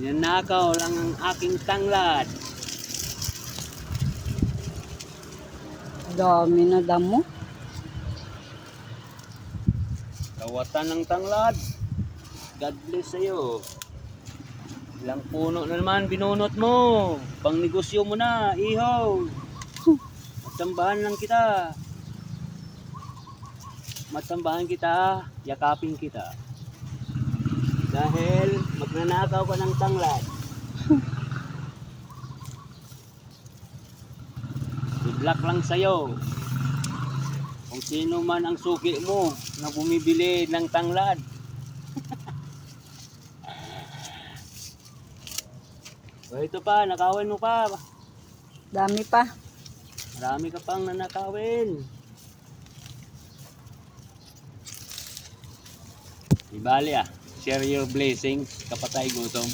Ninakaw lang ang aking tanglad. Dami na damo. Kawatan ng tanglad. God bless sa'yo. Ilang puno na naman binunot mo. Pang negosyo mo na, ihaw. Matsambahan lang kita. Matsambahan kita, yakapin kita. Dahil magnanakaw ka ng tanglad. Good luck lang sa'yo. Kung sino man ang suki mo na bumibili ng tanglad. O ito pa, nakawin mo pa. Dami pa. Marami ka pang nanakawin. Di bali share your blessings, kapatay gutom.